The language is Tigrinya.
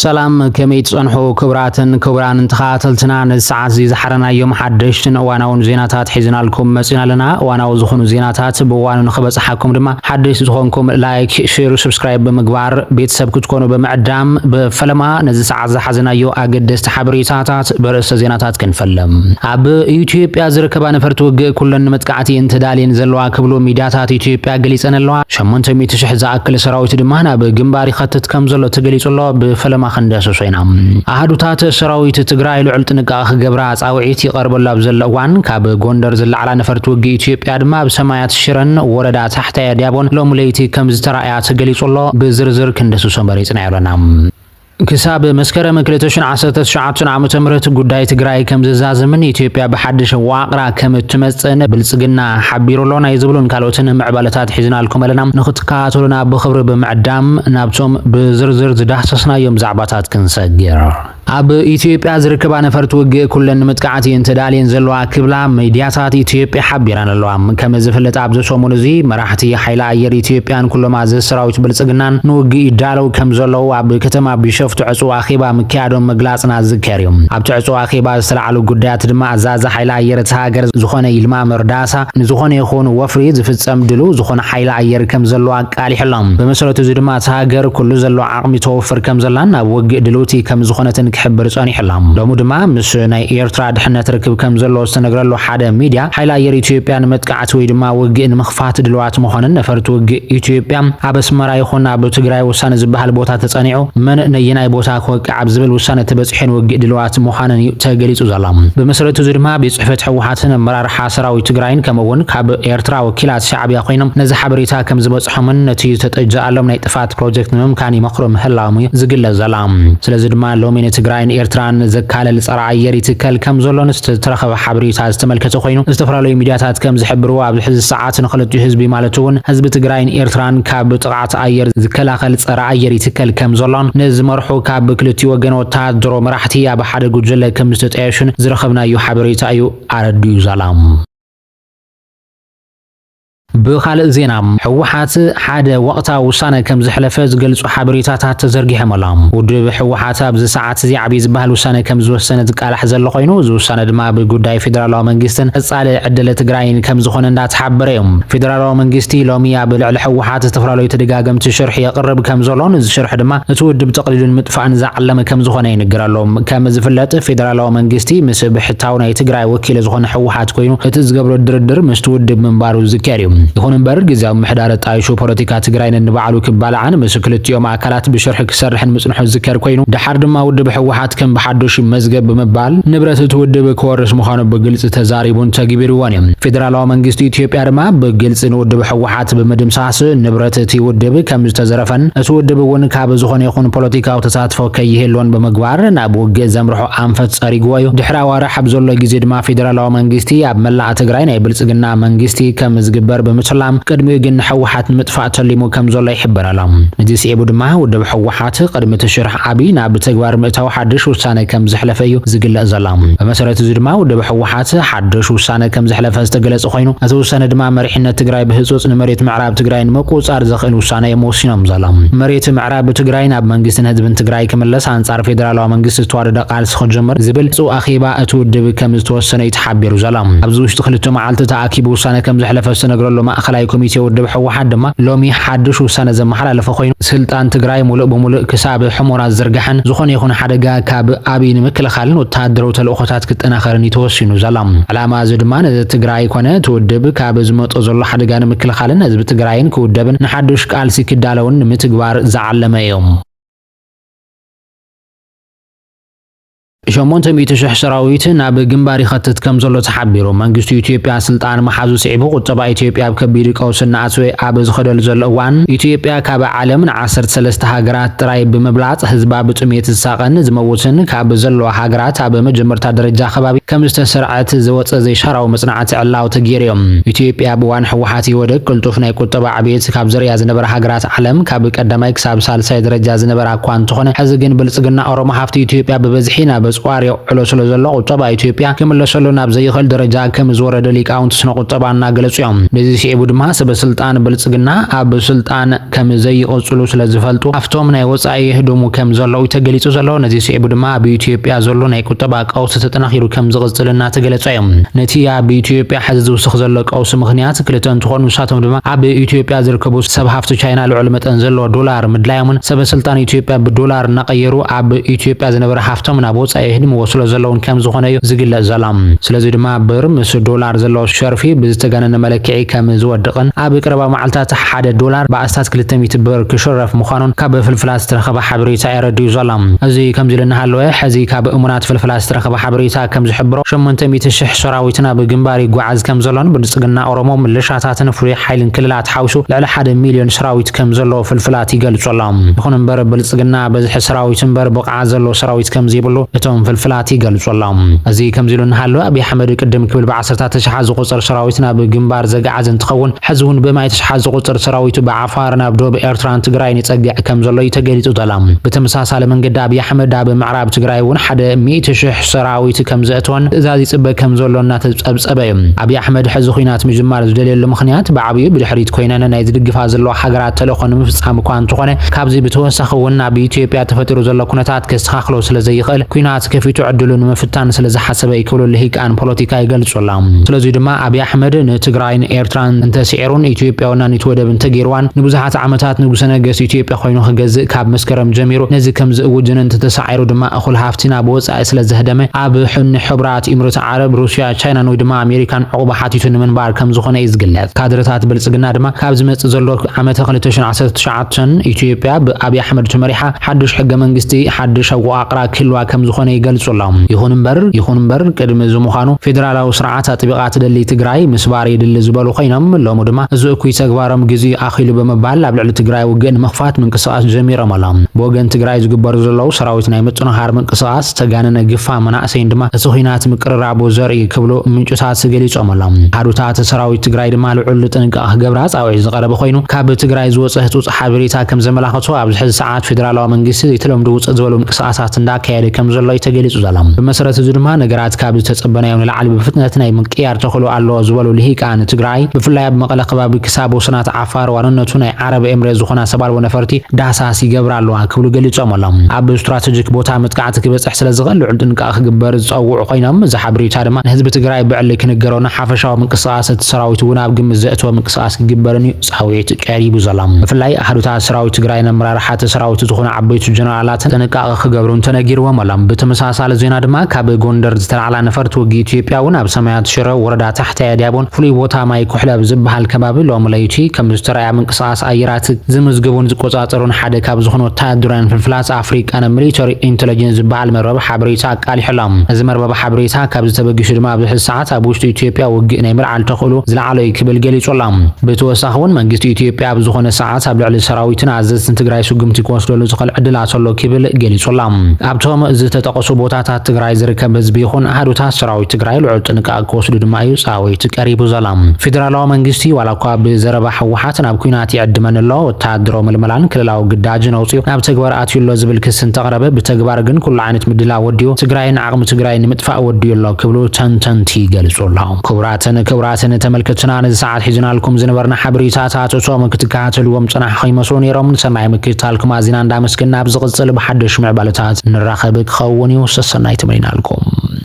سلام كميت صنحو كبران انتخاتلتنا نساعات زي زحرنا يوم حدشتن واناون زيناتات حيزنا لكم مسينا لنا واناو زخونو زيناتات بوانو نخبص حاكم دما حدش تخونكم لايك شير وسبسكرايب بمقبار بيت سبكو تكونو بمعدام بفلما نزي ساعات زحزنا يو اقدست حبريتاتات برس زيناتات كنفلم اب يوتيوب يازركبا نفرت وق كلن متقعتي انتدالين زلوا كبلو ميداتات يوتيوب يقليصن اللوا شمونت ميتشح زاكل سراويت دمانا بجنباري خطت كمزلو تقليص الله بفلما خندسو سوينا احدوتات سراويت تግራይ ልዑል ጥንቃቄ ገብራ ጻውዒት ይቀርበላ በዘለዋን ካብ ጎንደር ዝለዓላ ነፈርት ወጊ ኢትዮጵያ ድማ በሰማያት ሽረን ወረዳ ታሕታ ያዲያቦን ሎሙሌይቲ ከም ዝተራእያ ተገሊጾሎ በዝርዝር ክንደሱ ሰንበሪ ጽናይሮና كساب مسكرة مكلتشن عصرت شعاتن عمت مرت قداي تجراي كم زازمن إثيوبيا بحدش واقرا كم تمسن بالسجنا حبيرو لنا يزبلون كالوتن معبالتات حزنا لكم لنا نخد كاتلنا بخبر بمعدام نابتم بزرزر زدحسسنا يوم زعباتات كنسجر اب ኢትዮጵያ ዝርከባ ነፈርት ወግ ኩለን መጥቃዓቲ እንተዳልየን ዘለዋ ክብላ ሚድያታት ኢትዮጵያ ሓቢራን ኣለዋም ከም ዝፍለጥ ኣብ ዘሶሙን እዚ መራሕቲ ሓይላ ኣየር ኢትዮጵያን ኩሎም ኣዘሰራዊት ብልጽግናን ንውግ ይዳለው ከም ዘለው ኣብ ከተማ ቢሾፍቱ ዕጹ ኣኺባ ምክያዶም መግላጽና ዝከርዮም ኣብ ዕጹ ኣኺባ ዝተለዓሉ ጉዳያት ድማ ኣዛዛ ሓይላ ኣየር ተሃገር ዝኾነ ይልማ መርዳሳ ንዝኾነ ይኹን ወፍሪ ዝፍጸም ድሉ ዝኾነ ሓይላ ኣየር ከም ዘለዋ ቃል ይሕሎም በመሰረቱ እዚ ድማ ተሃገር ኩሉ ዘለዎ ዓቕሚ ተወፍር ከም ዘላን ኣብ ወግ ድሉቲ ከም ዝኾነትን حبر صاني حلام لو دما مش ناي ايرترا دحنا تركب كم زلو استنغرلو حدا ميديا حيلا اير اثيوبيا متقعت وي دما وجن مخفات دلوات مخونن نفرت وج اثيوبيا ابسمرا يخونا بتግራይ وسانه زبحال بوتا تصنيعو من نيناي بوتا كوقعب زبل وسانه تبصحين وج دلوات مخانن تغليصو زلام بمسرته زدما بصحفت حوحاتن مرار حاسراوي تግራይን كمون كاب ايرترا وكيلات شعبيا خوينم نز حبريتا كم زبصحمن نتي تتجالم ناي طفات بروجكت ممكن يمخرم هلاوي زغل زلام ስለዚህ ድማ ሎሚኔ ትግራይን ኤርትራን ዘካለል ጸራ አየር ይትከል ከም ዘሎንስ ተረኸበ ሓበሬታ ዝተመልከተ ኮይኑ ዝተፈላለዩ ሚድያታት ከም ዝሕብሩ ኣብ ሕዚ ሰዓት ንኽለቱ ህዝቢ ማለቱን ህዝቢ ትግራይን ኤርትራን ካብ ጥቃት አየር ዝከላኸል ጸራ አየር ይትከል ከም ዘሎን ነዝመርሑ ካብ ክልቲ ወገን ወታደሮ መራሕቲ ኣብ ሓደ ጉጅለ ከም ዝተጠያሹን ዝረኸብናዩ ሓበሬታ እዩ ኣረድዩ ዘላም بخالق زينا حوحات حدا وقتا وسانه كم زحلفه زغلصو حبريتات تزرغيهم ملام ود حوحات بز ساعات زي عبي زبال وسانه كم زوسنه قالح زل خوينو زوسانه دما بغداي فيدرالو منغستن اصال عدله تግራይን كم زخونه اندات حبريهم فيدرالو منغستي لوميا بلعل حوحات تفرالو يتدغاغم تشرح يقرب كم زلون زشرح دما تود بتقليل مطفان زعلم كم زخونه ينغرالو كم زفلط فيدرالو منغستي مسبحتاونا يتግራይ وكيل زخونه حوحات كوينو اتزغبرو دردر مستود منبارو زكريم يكون برج زي محدار طايشو بوليتيكا تግራይን ንባዕሉ ክባልዓን መስክልትዮም አካላት ብሽርሕ ክሰርሕን ምጽንሑ ዝከር ኮይኑ ድሓር ድማ ውድብ ሕወሓት ከም በሓዶሽ መዝገብ በመባል ንብረት ትውድብ ከወርስ ምዃኑ በግልጽ ተዛሪቡን ተግቢርዎን እዮም ፌደራላዊ መንግስት ኢትዮጵያ ድማ በግልጽ ንውድብ ሕወሓት በመድምሳስ ንብረት ትውድብ ከም ዝተዘረፈን ትውድብ ወን ካብ ዝኾነ ይኹን ፖለቲካው ተሳትፎ ከይሄሎን በመግባር ናብ ወገ ዘምርሖ አንፈት ጸሪግዎ ድሕራ ዋራ ሓብዘሎ ጊዜ ድማ ፌደራላዊ መንግስቲ ኣብ መላእ ትግራይ ናይ ብልጽግና መንግስቲ ከም ዝግበር بمسلام قدمي جن حوحات مدفعت اللي مو كم زول يحبر لهم ندي سيبود معه ودب حوحات قدم تشرح عبينا بتجوار متى حدش وسنة كم زحلفيو زقل زلام بمسألة زود معه ودب حوحات حدش وسنة كم زحلف استقل سخينه أزو سنة دماء مريحنا تجراي بهزوز مريت معراب تجراين مقوس أرزخين وسنة يموسينهم زلام مريت معراب تجراين أب منجستن هذ بنت تجراي كمل لس عن صار فيدرال ومنجست توارد قال سخجمر زبل سو أخيبا أتود بكم توسنة يتحبر زلام أبزوش تخلتهم على تعاقب وسنة كم زحلف استنقر له ما أخلاي كوميتي ودب حوحات دما لومي حدش وسنه زمحل لفخوين سلطان تግራይ ሙሉእ بملؤ كساب حمورا زرغحن زخون يخون حدغا كاب ابين مكلخالن وتادرو تلوخات كتناخرن يتوسينو زلام علامه زدمان تግራይ كونه تودب كاب زمطو زلو حدغان مكلخالن حزب تግራይን كودبن نحدش قال سيكدالون متغبار زعلمه يوم شمونت ميتشح سراويت ناب جنباري خطت كم زلو تحبيرو منجست ኢትዮጵያ ስልጣን መሓዙ ሲዕቡ ቁጠባ ኢትዮጵያ ከቢድ ቀውስና አስዌ አበዝ ኸደል ዘለዋን ኢትዮጵያ ካብ ዓለምን 13 ሃገራት ጥራይ በመብላጽ ህዝባ ብጥሜት ተሳቀን ዝመውትን ካብ ዘሎ ሃገራት ኣብ መጀመርታ ደረጃ ከባቢ ከም ዝተሰርዓት ዘወፀ ዘይሻራው መጽናዓት ዕላው ተገይሮም ኢትዮጵያ በዋን ሕወሓት ይወደ ቅልጡፍ ናይ ቁጠባ ዓብየት ካብ ዘርያ ዝነበረ ሃገራት ዓለም ካብ ቀዳማይ ክሳብ ሳልሳይ ደረጃ ዝነበረ ኳን ተኾነ ሕዚ ግን ብልጽግና ኦሮሞ ሃፍቲ ኢትዮጵያ በበዝሒና በጽዋር የውዕሎ ስለ ዘሎ ቁጠባ ኢትዮጵያ ክምለሰሉ ናብ ዘይኽእል ደረጃ ከም ዝወረደ ሊቃውንቲ ስነ ቁጠባ እናገለጹ እዮም። ነዚ ሲዒቡ ድማ ሰበስልጣን ብልጽግና ኣብ ስልጣን ከም ዘይቆጽሉ ስለ ዝፈልጡ ኣብቶም ናይ ወጻኢ ህዱሙ ከም ዘለዉ ተገሊጹ ዘሎ። ነዚ ሲዒቡ ድማ ኣብ ኢትዮጵያ ዘሎ ናይ ቁጠባ ቀውሲ ተጠናኺሩ ከም ዝቕጽልና ተገለጸ እዮም። ነቲ ኣብ ኢትዮጵያ ሕዚ ዝውስኽ ዘሎ ቀውሲ ምኽንያት ክልተ እንትኾኑ ንሳቶም ድማ ኣብ ኢትዮጵያ ዝርከቡ ሰብ ሃፍቲ ቻይና ልዑል መጠን ዘለዎ ዶላር ምድላዮምን ሰበስልጣን ኢትዮጵያ ብዶላር እናቀየሩ ኣብ ኢትዮጵያ ዝነበረ ሃፍቶም ናብ ወጻኢ ህድም ወስሎ ዘለውን ከም ዝኾነ እዩ ዝግለጽ ዘሎ። ስለዚ ድማ ብር ምስ ዶላር ዘለዎ ሸርፊ ብዝተጋነነ መለክዒ ከም ዝወድቕን ኣብ ቀረባ መዓልታት $1 ብኣስታት 200 ብር ክሽረፍ ምዃኑን ካብ ፍልፍላት ዝተረኸበ ሓበሬታ የረድዩ ዘሎ። እዚ ከምዚ ኢልና ሃለወ ሕዚ ካብ እሙናት ፍልፍላት ዝተረኸበ ሓበሬታ ከም ዝሕብሮ 800,000 ሰራዊት ናብ ግንባር ይጓዓዝ ከም ዘሎን ብልጽግና ኦሮሞ ምልሻታትን ፍሉይ ሓይልን ክልላት ሓዊሱ ልዕሊ 1 ሚልዮን ሰራዊት ከም ዘሎ ፍልፍላት ይገልጹ ኣሎም። ይኹን እምበር ብልጽግና በዝሒ ሰራዊት እምበር ብቕዓት ዘሎ ሰራዊት ከም ዘይብሉ እቶም ፍልፍላት ይገልጹ ኣሎም። እዚ ከምዚ ኢሉ እናሃለወ ኣብይ ኣሕመድ ቅድም ክብል ብ10 ተሽሓት ዝቁፅር ሰራዊት ናብ ግንባር ዘገዓዝ እንትኸውን ሕዚ እውን ብማይ ተሽሓት ዝቁፅር ሰራዊቱ ብዓፋር ናብ ደቡብ ኤርትራን ትግራይን ይጸግዕ ከም ዘሎ ተገሊጹ ዘሎ። ብተመሳሳሊ መንገዲ ኣብይ ኣሕመድ ኣብ ምዕራብ ትግራይ እውን 100,000 ሰራዊት ከም ዘእትወን ትእዛዝ ይጽበ ከም ዘሎ እናተጸብጸበ እዩ። ኣብይ ኣሕመድ ሕዚ ኩናት ምጅማር ዝደልየሉ ምኽንያት ብዓብዩ ብድሕሪት ኮይነን ናይ ዝድግፋ ዘለዎ ሃገራት ተልእኾ ንምፍጻም እኳ እንተኾነ ካብዚ ብተወሳኺ እውን ኣብ ኢትዮጵያ ተፈጢሩ ዘሎ ኩነታት ከስተኻኽሎ ስለ ዘይኽእል ኩናት ከፊቱ ዕድሉ ንምፍታን ስለ ዝሓሰበ ይክብሉ ልሂቃን ፖለቲካ ይገልጹ ኣሎም። ስለዚ ድማ ኣብይ ኣሕመድ ንትግራይን ኤርትራን እንተሲዒሩን ኢትዮጵያውና ንትወደብ እንተገይርዋን ንብዙሓት ዓመታት ንጉሰ ነገስት ኢትዮጵያ ኮይኑ ክገዝእ ካብ መስከረም ጀሚሩ ነዚ ከም ዝእውጅን እንተተሳዒሩ ድማ እኹል ሃፍቲ ናብ ወጻኢ ስለ ዘህደመ ኣብ ሕቡራት ኢሚራት ዓረብ ሩስያ ቻይናን ወይ ድማ ኣሜሪካን ዕቁባ ሓቲቱ ንምንባር ከም ዝኾነ እዩ ዝግለጽ። ካድረታት ብልጽግና ድማ ካብ ዝመጽእ ዘሎ ዓመተ 2019 ኢትዮጵያ ብኣብይ ኣሕመድ ተመሪሓ ሓድሽ ሕገ መንግስቲ ሓድሽ ኣወቃቅራ ክህልዋ ከም ዝኾነ ይገልጹ ኣሎም። ይኹን እምበር ቅድሚ እዚ ምዃኑ ፌደራላዊ ስርዓት ኣጥቢቓ ትደሊ ትግራይ ምስባር ይድሊ ዝበሉ ኮይኖም ሎሚ ድማ እዚ እኩይ ተግባሮም ግዜ ኣኺሉ ብምባል ኣብ ልዕሊ ትግራይ ውግእ ንምኽፋት ምንቅስቓስ ጀሚሮም ኣሎም። ብወገን ትግራይ ዝግበሩ ዘለዉ ሰራዊት ናይ ምጥንኻር ምንቅስቓስ ተጋነነ ግፋ መናእሰይን ድማ እቲ ኩናት ምቅርራቡ ዘርኢ ክብሉ ምንጭታት ገሊጾም ኣሎም። ሓዱታት ሰራዊት ትግራይ ድማ ልዑል ጥንቃቐ ክገብራ ጻውዒት ዝቐረበ ኮይኑ ካብ ትግራይ ዝወፀ ህፁፅ ሓበሬታ ከም ዘመላኽቶ ኣብዚ ሕዚ ሰዓት ፌደራላዊ መንግስቲ የተለምዶ ውፅእ ዝበሉ ምንቅስቓሳት እንዳካየደ ከም ዘሎ ተገሊጹ ዘሎ። ብመሰረት እዚ ድማ ነገራት ካብ ዝተጸበናዮ ንላዕሊ ብፍጥነት ናይ ምቅያር ተኽእሎ ኣለዎ ዝበሉ ልሂቃን ትግራይ ብፍላይ ኣብ መቐለ ከባቢ ክሳብ ወሰናት ዓፋር ዋንነቱ ናይ ዓረብ ኤምሬት ዝኾና ሰባልቦ ነፈርቲ ዳህሳስ ይገብራ ኣለዋ ክብሉ ገሊጾም ኣሎም። ኣብ ስትራቴጂክ ቦታ ምጥቃዕቲ ክበጽሕ ስለ ዝኽእል ልዑል ጥንቃቐ ክግበር ዝፀውዑ ኮይኖም እዚ ሓበሬታ ድማ ንህዝቢ ትግራይ ብዕሊ ክንገሮና ሓፈሻዊ ምንቅስቓስ እቲ ሰራዊት እውን ኣብ ግምት ዘእተወ ምንቅስቓስ ክግበርን እዩ ጻውዒት ቀሪቡ ዘሎ። ብፍላይ ኣሕዱታት ሰራዊት ትግራይ ኣመራርሓ ሰራዊት ዝኾኑ ዓበይቲ ጀነራላት ጥንቃቐ ክገብሩን ተነጊርዎም ኣሎም። ብተመሳሳሊ ዜና ድማ ካብ ጎንደር ዝተላዕላ ነፈርቲ ውጊ ኢትዮጵያ እውን ኣብ ሰማያት ሽረ ወረዳ ታሕቲ ያዲያቦን ፍሉይ ቦታ ማይ ኩሕለብ ዝበሃል ከባቢ ሎሚ ለይቲ ከም ዝተረኣያ ምንቅስቓስ ኣየራት ዝምዝግቡን ዝቆጻጸሩን ሓደ ካብ ዝኾኑ ወታደራውያን ፍልፍላት ኣፍሪቃን ሚሊተሪ ኢንተለጀንስ ዝበሃል መርበብ ሓበሬታ ኣቃሊሖሎም። እዚ መርበብ ሓበሬታ ካብ ዝተበጊሱ ድማ ኣብዚ ሕዚ ሰዓት ኣብ ውሽጢ ኢትዮጵያ ውግእ ናይ ምልዓል ተኽእሎ ዝለዓለ እዩ ክብል ገሊጹ ኣሎም። ብተወሳኺ እውን መንግስቲ ኢትዮጵያ ኣብ ዝኾነ ሰዓት ኣብ ልዕሊ ሰራዊትን ኣዘዝትን ትግራይ ስጉምቲ ክወስደሉ ዝኽእል ዕድላት ኣሎ ክብል ገሊጹ ኣሎም። ኣብቶም ዝተጠቐሱ ቦታታት ትግራይ ዝርከብ ህዝቢ ይኹን ኣሕዱታት ሰራዊት ትግራይ ልዑል ጥንቃቐ ክወስዱ ድማ እዩ ጻውዒት ቀሪቡ ዘሎ። ፌደራላዊ መንግስቲ ዋላ እኳ ብዘረባ ሕወሓት ናብ ኩናት ይዕድመን ኣሎ ወታደራዊ ምልመላን ክልላዊ ግዳጅን ኣውፅኡ ናብ ተግባር ኣትዩሎ ዝብል ክስ እንተቕረበ ብተግባር ግን ኩሉ ዓይነት ምድላው ወዲዩ ትግራይን ዓቕሚ ትግራይ ንምጥፋእ ወዲዩ ኣሎ ክብሉ ተንተንቲ ይገልጹ ኣለው። ክቡራትን ተመልከትና ነዚ ሰዓት ሒዝናልኩም ዝነበርና ሓበሬታታት እቶም ክትከታተልዎም ጽናሕኹም ይመስሉ ነይሮም። ሰናይ ምክትታልኩም ኣዚና እንዳመስገንና ኣብ ዝቕጽል ብሓድሽ ምዕባለታት ንራኸብ ክኸውን እዩ። ሰናይ ተመኒናልኩም።